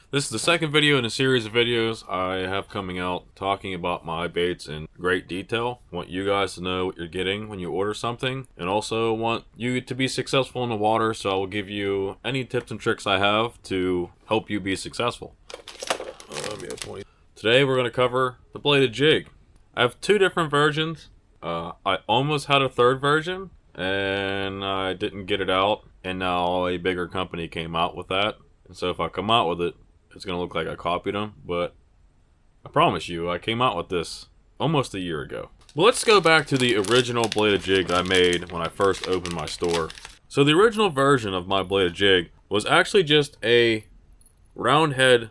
This is the second video in a series of videos I have coming out talking about my baits in great detail. Want you guys to know what you're getting when you order something, and also want you to be successful in the water, so I will give you any tips and tricks I have to help you be successful. Today we're going to cover the bladed jig. I have two different versions. I almost had a third version, and I didn't get it out, and now a bigger company came out with that. And so if I come out with it, it's going to look like I copied them, but I promise you, I came out with this almost a year ago. But let's go back to the original bladed jig I made when I first opened my store. So the original version of my bladed jig was actually just a round head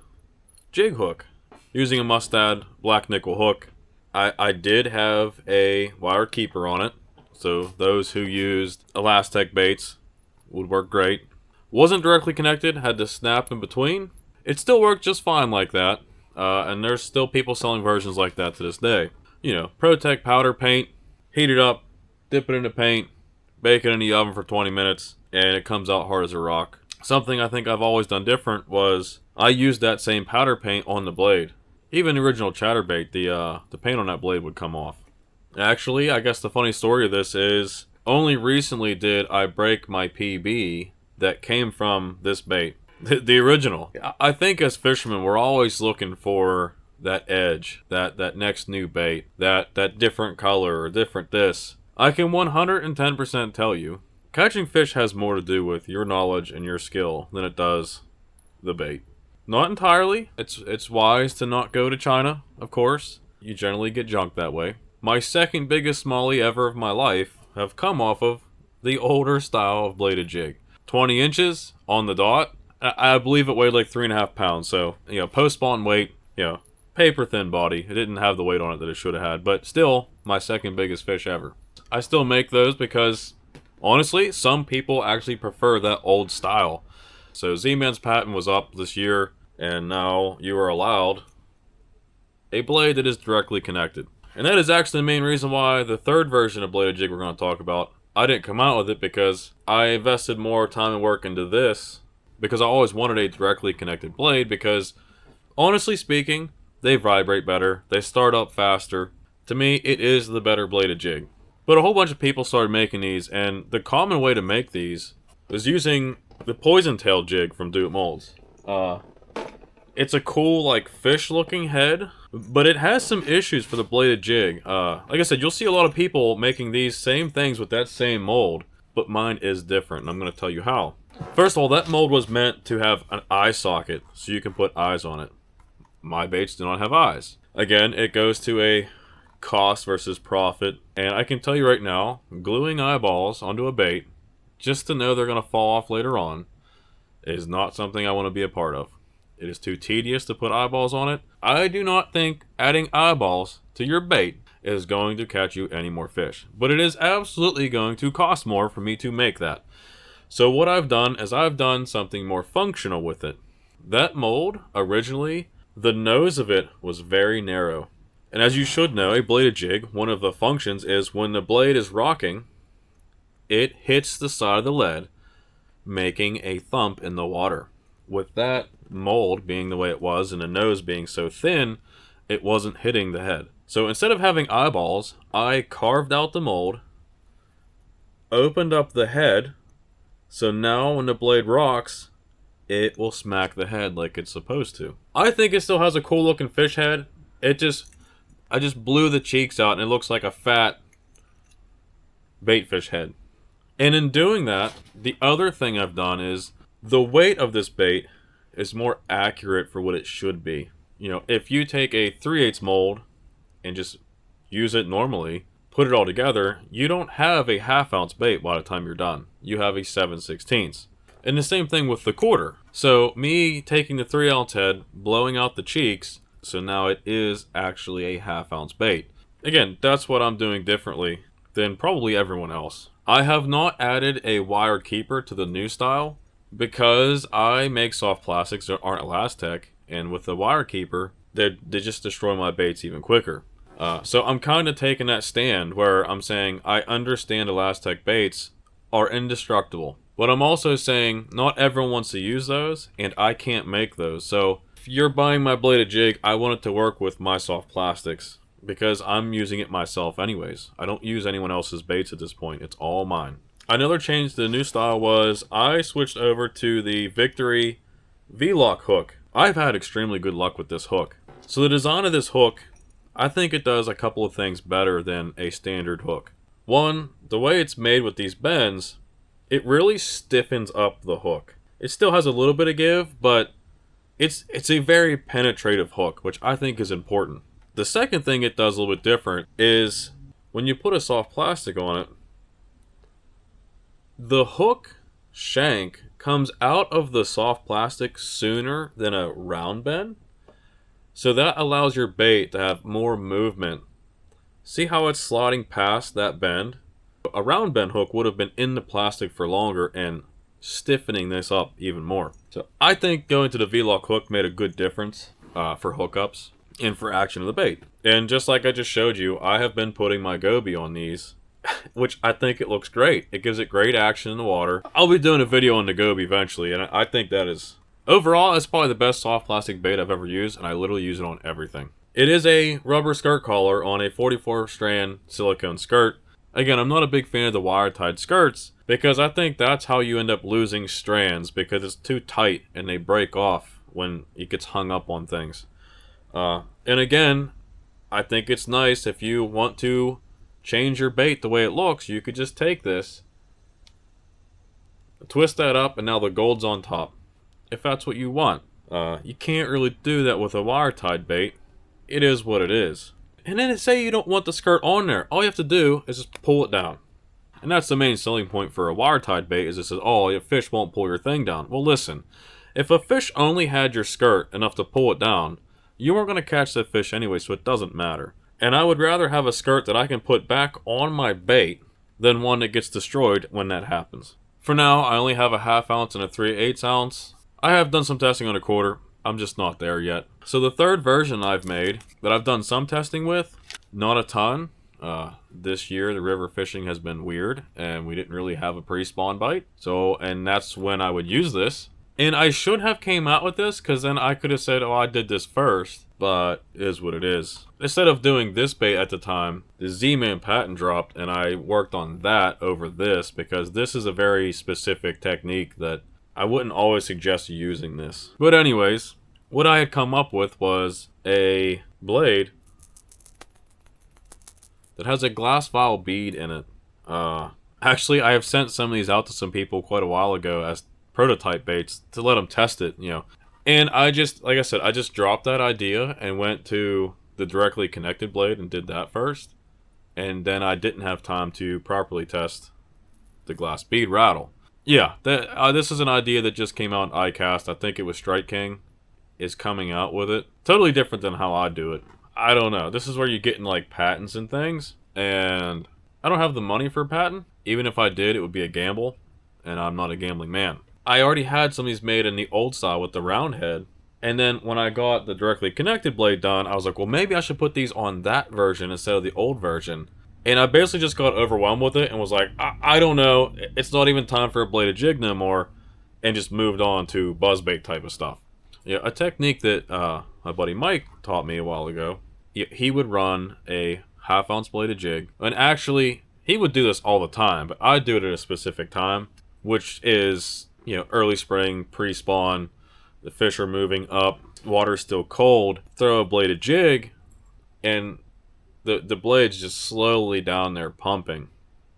jig hook using a Mustad black nickel hook. I did have a wire keeper on it, so those who used ISHTECH baits would work great. Wasn't directly connected, had to snap in between. It still worked just fine like that, and there's still people selling versions like that to this day. You know, Protect powder paint, heat it up, dip it into paint, bake it in the oven for 20 minutes, and it comes out hard as a rock. Something I think I've always done different was I used that same powder paint on the blade. Even the original chatterbait, the paint on that blade would come off. Actually, I guess the funny story of this is only recently did I break my PB that came from this bait. The original. I think as fishermen, we're always looking for that edge, that next new bait, that different color or different this. I can 110% tell you, catching fish has more to do with your knowledge and your skill than it does the bait. Not entirely. It's wise to not go to China, of course. You generally get junked that way. My second biggest smallie ever of my life have come off of the older style of bladed jig. 20 inches on the dot. I believe it weighed like 3.5 pounds, so, you know, post-spawn weight, you know, paper thin body. It didn't have the weight on it that it should have had, but still, my second biggest fish ever. I still make those because, honestly, some people actually prefer that old style. So Z-Man's patent was up this year, and now you are allowed a blade that is directly connected. And that is actually the main reason why the third version of bladed jig we're going to talk about, I didn't come out with it because I invested more time and work into this because I always wanted a directly connected blade because, honestly speaking, they vibrate better, they start up faster. To me, it is the better bladed jig. But a whole bunch of people started making these, and the common way to make these was using the poison tail jig from Do It Molds. It's a cool, like, fish-looking head, but it has some issues for the bladed jig. Like I said, you'll see a lot of people making these same things with that same mold, but mine is different, and I'm going to tell you how. First of all, that mold was meant to have an eye socket, so you can put eyes on it. My baits do not have eyes. Again, it goes to a cost versus profit, and I can tell you right now, gluing eyeballs onto a bait, just to know they're going to fall off later on, is not something I want to be a part of. It is too tedious to put eyeballs on it. I do not think adding eyeballs to your bait is going to catch you any more fish, but it is absolutely going to cost more for me to make that. So what I've done is I've done something more functional with it. That mold, originally, the nose of it was very narrow. And as you should know, a bladed jig, one of the functions is when the blade is rocking, it hits the side of the lead, making a thump in the water. With that mold being the way it was and the nose being so thin, it wasn't hitting the head. So instead of having eyeballs, I carved out the mold, opened up the head, so now when the blade rocks, it will smack the head like it's supposed to. I think it still has a cool looking fish head. I just blew the cheeks out and it looks like a fat bait fish head. And in doing that, the other thing I've done is the weight of this bait is more accurate for what it should be. You know, if you take a 3/8 mold and just use it normally, put it all together, you don't have a 1/2 ounce bait by the time you're done. You have a 7/16. And the same thing with the quarter. So me taking the 3 ounce head, blowing out the cheeks, so now it is actually a 1/2 ounce bait. Again, that's what I'm doing differently than probably everyone else. I have not added a wire keeper to the new style because I make soft plastics that aren't ISHTECH, and with the wire keeper, they just destroy my baits even quicker. So I'm kind of taking that stand where I'm saying I understand ISHTECH baits are indestructible. But I'm also saying not everyone wants to use those, and I can't make those. So if you're buying my bladed jig, I want it to work with my soft plastics because I'm using it myself anyways. I don't use anyone else's baits at this point. It's all mine. Another change to the new style was I switched over to the Victory V-Lock hook. I've had extremely good luck with this hook. So the design of this hook, I think it does a couple of things better than a standard hook. One, the way it's made with these bends, it really stiffens up the hook. It still has a little bit of give, but it's a very penetrative hook, which I think is important. The second thing it does a little bit different is when you put a soft plastic on it, the hook shank comes out of the soft plastic sooner than a round bend. So that allows your bait to have more movement. See how it's sliding past that bend? A round bend hook would have been in the plastic for longer and stiffening this up even more. So I think going to the V-Lock hook made a good difference for hookups and for action of the bait. And just like I just showed you, I have been putting my goby on these, which I think it looks great. It gives it great action in the water. I'll be doing a video on the goby eventually, and I think that is... Overall, it's probably the best soft plastic bait I've ever used, and I literally use it on everything. It is a rubber skirt collar on a 44 strand silicone skirt. Again, I'm not a big fan of the wire-tied skirts because I think that's how you end up losing strands because it's too tight and they break off when it gets hung up on things. And again, I think it's nice if you want to change your bait the way it looks, you could just take this, twist that up, and now the gold's on top. If that's what you want. You can't really do that with a wire-tied bait. It is what it is. And then say you don't want the skirt on there. All you have to do is just pull it down. And that's the main selling point for a wire-tied bait is it says, oh, your fish won't pull your thing down. Well, listen. If a fish only had your skirt enough to pull it down, you weren't going to catch that fish anyway, so it doesn't matter. And I would rather have a skirt that I can put back on my bait than one that gets destroyed when that happens. For now, I only have a 1/2 ounce and a 3/8 ounce. I have done some testing on a quarter. I'm just not there yet. So the third version I've made that I've done some testing with, not a ton. This year the river fishing has been weird and we didn't really have a pre-spawn bite. And that's when I would use this. And I should have came out with this because then I could have said, oh, I did this first. But it is what it is. Instead of doing this bait at the time, the Z-Man patent dropped and I worked on that over this because this is a very specific technique that I wouldn't always suggest using this. But anyways, what I had come up with was a blade that has a glass vial bead in it. Actually, I have sent some of these out to some people quite a while ago as prototype baits to let them test it, you know. And I just, like I said, I just dropped that idea and went to the directly connected blade and did that first. And then I didn't have time to properly test the glass bead rattle. Yeah, this is an idea that just came out in ICAST. I think it was Strike King is coming out with it. Totally different than how I do it. I don't know. This is where you're getting like patents and things. And I don't have the money for a patent. Even if I did, it would be a gamble. And I'm not a gambling man. I already had some of these made in the old style with the round head. And then when I got the directly connected blade done, I was like, well, maybe I should put these on that version instead of the old version. And I basically just got overwhelmed with it and was like, I don't know. It's not even time for a bladed jig no more. And just moved on to buzzbait type of stuff. Yeah, a technique that my buddy Mike taught me a while ago. He would run a 1/2 ounce bladed jig. And actually, he would do this all the time. But I do it at a specific time. Which is, you know, early spring, pre-spawn. The fish are moving up. Water's still cold. Throw a bladed jig. And the blade's just slowly down there pumping.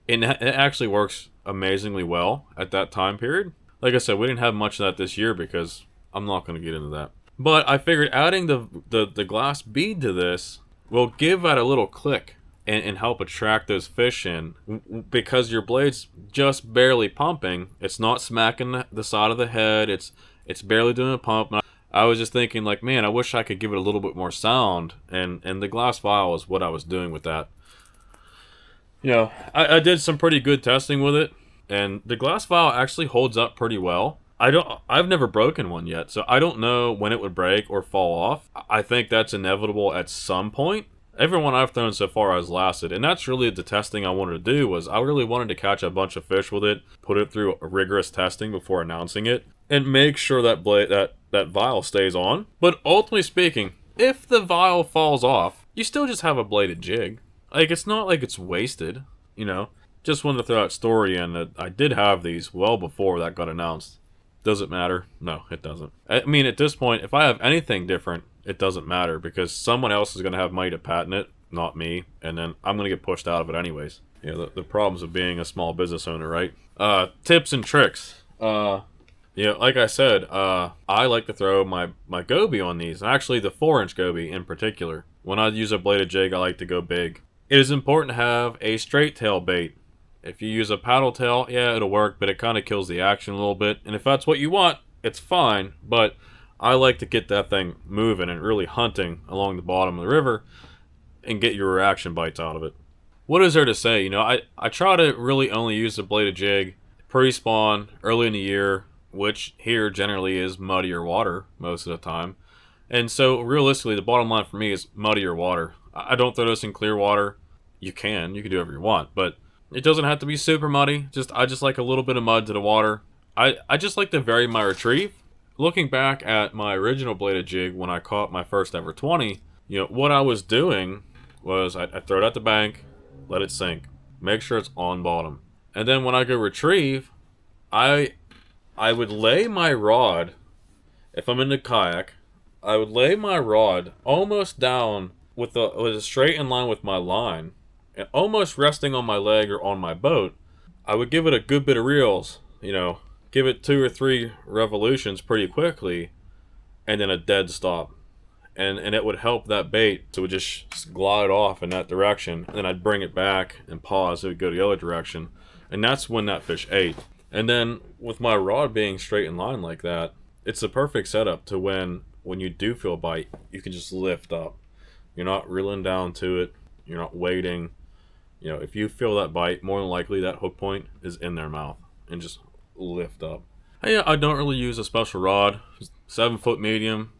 And it actually works amazingly well at that time period. Like I said, we didn't have much of that this year because I'm not going to get into that. But I figured adding the glass bead to this will give that a little click and help attract those fish in. Because your blade's just barely pumping. It's not smacking the side of the head. It's barely doing a pump. I was just thinking, like, man, I wish I could give it a little bit more sound. And the glass vial is what I was doing with that. You know, I did some pretty good testing with it. And the glass vial actually holds up pretty well. I've never broken one yet, so I don't know when it would break or fall off. I think that's inevitable at some point. Everyone I've thrown so far has lasted, and that's really the testing I wanted to do. Was I really wanted to catch a bunch of fish with it, put it through rigorous testing before announcing it, and make sure that that vial stays on. But ultimately speaking, if the vial falls off, you still just have a bladed jig. Like, it's not like it's wasted, you know. Just wanted to throw that story in that I did have these well before that got announced. Does it matter? No, it doesn't. I mean, at this point, if I have anything different, it doesn't matter because someone else is going to have money to patent it, not me, and then I'm going to get pushed out of it anyways. You know, the problems of being a small business owner, right? Tips and tricks. Yeah, like I said, I like to throw my goby on these. Actually, the 4-inch goby in particular. When I use a bladed jig, I like to go big. It is important to have a straight tail bait. If you use a paddle tail, yeah, it'll work, but it kind of kills the action a little bit. And if that's what you want, it's fine. But I like to get that thing moving and really hunting along the bottom of the river and get your reaction bites out of it. What is there to say? You know, I try to really only use the bladed jig pre-spawn, early in the year, which here generally is muddier water most of the time. And so realistically, the bottom line for me is muddier water. I don't throw this in clear water. You can do whatever you want, but it doesn't have to be super muddy. I just like a little bit of mud to the water. I just like to vary my retrieve. Looking back at my original bladed jig when I caught my first ever 20, you know, what I was doing was I'd throw it at the bank, let it sink, make sure it's on bottom. And then when I go retrieve, I would lay my rod, if I'm in the kayak, I would lay my rod almost down with a straight in line with my line, and almost resting on my leg or on my boat. I would give it a good bit of reels, you know, give it 2 or 3 revolutions pretty quickly, and then a dead stop. And it would help that bait, so it would just glide off in that direction, and then I'd bring it back and pause, it would go the other direction. And that's when that fish ate. And then with my rod being straight in line like that, it's the perfect setup to when you do feel a bite, you can just lift up. You're not reeling down to it. You're not waiting. You know, if you feel that bite, more than likely that hook point is in their mouth, and just lift up. Hey, I don't really use a special rod. 7-foot medium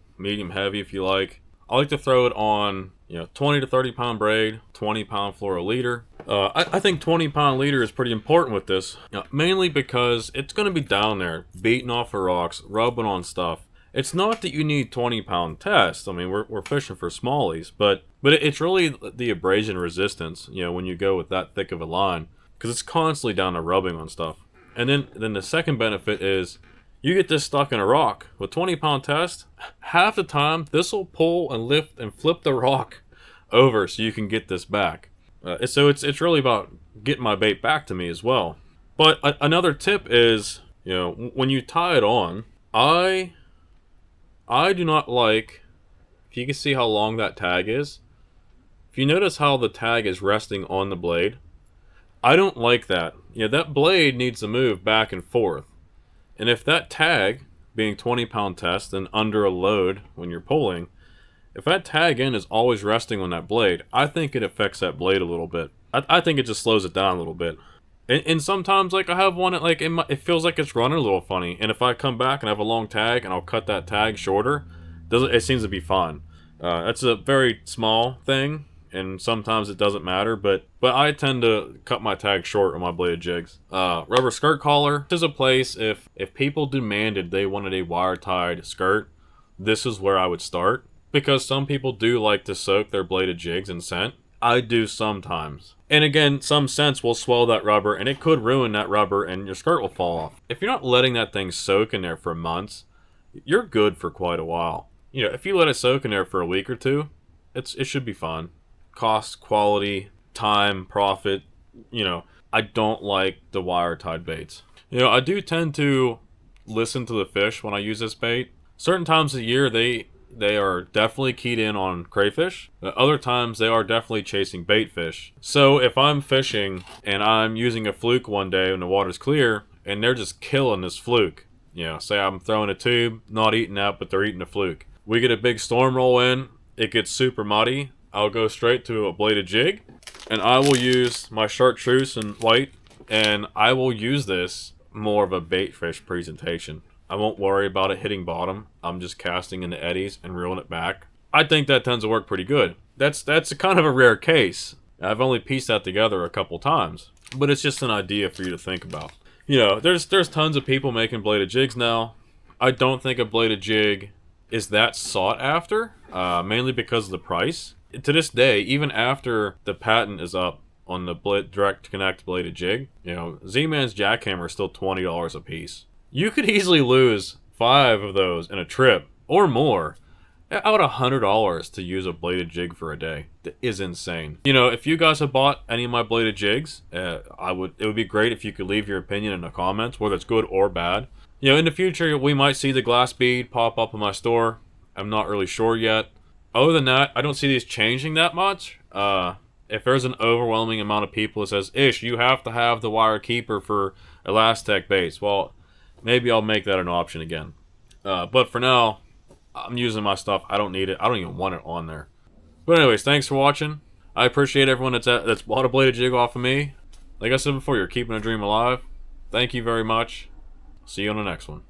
heavy if you like. I like to throw it on, you know, 20 to 30 pound braid, 20 pound fluoro leader. I think 20 pound leader is pretty important with this, you know, mainly because it's going to be down there, beating off the rocks, rubbing on stuff. It's not that you need 20 pound test. I mean, we're fishing for smallies, but it's really the abrasion resistance, you know, when you go with that thick of a line, because it's constantly down there rubbing on stuff. And then the second benefit is you get this stuck in a rock with 20 pound test. Half the time, this will pull and lift and flip the rock over so you can get this back. So it's really about getting my bait back to me as well. But another tip is, you know, when you tie it on, I do not like, if you can see how long that tag is, if you notice how the tag is resting on the blade, I don't like that. You know, that blade needs to move back and forth. And if that tag, being 20 pound test and under a load when you're pulling, if that tag end is always resting on that blade, I think it affects that blade a little bit. I think it just slows it down a little bit. And sometimes, like, I have one that, like, it feels like it's running a little funny. And if I come back and have a long tag and I'll cut that tag shorter, it seems to be fine. That's a very small thing, and sometimes it doesn't matter, but I tend to cut my tag short on my bladed jigs. Rubber skirt collar. This is a place, if people demanded they wanted a wire-tied skirt, this is where I would start. Because some people do like to soak their bladed jigs in scent. I do sometimes. And again, some scents will swell that rubber, and it could ruin that rubber, and your skirt will fall off. If you're not letting that thing soak in there for months, you're good for quite a while. You know, if you let it soak in there for a week or two, it should be fine. Cost, quality, time, profit, you know, I don't like the wire-tied baits. You know, I do tend to listen to the fish when I use this bait. Certain times of the year, they are definitely keyed in on crayfish. Other times, they are definitely chasing bait fish. So if I'm fishing and I'm using a fluke one day when the water's clear, and they're just killing this fluke, you know, say I'm throwing a tube, not eating that, but they're eating a fluke. We get a big storm roll in, it gets super muddy. I'll go straight to a bladed jig, and I will use my chartreuse and white, and I will use this more of a bait fish presentation. I won't worry about it hitting bottom. I'm just casting into eddies and reeling it back. I think that tends to work pretty good. That's a kind of a rare case. I've only pieced that together a couple times, but it's just an idea for you to think about. You know, there's tons of people making bladed jigs now. I don't think a bladed jig is that sought after, mainly because of the price. To this day, even after the patent is up on the direct connect bladed jig, you know, Z-Man's jackhammer is still $20 a piece. You could easily lose 5 of those in a trip or more. Out $100 to use a bladed jig for a day. That is insane. You know, if you guys have bought any of my bladed jigs, it would be great if you could leave your opinion in the comments, whether it's good or bad. You know, in the future, we might see the glass bead pop up in my store. I'm not really sure yet. Other than that, I don't see these changing that much. If there's an overwhelming amount of people that says, Ish, you have to have the wire keeper for a ISHTECH base, well, maybe I'll make that an option again. But for now, I'm using my stuff. I don't need it. I don't even want it on there. But anyways, thanks for watching. I appreciate everyone that's bought a bladed jig off of me. Like I said before, you're keeping a dream alive. Thank you very much. See you on the next one.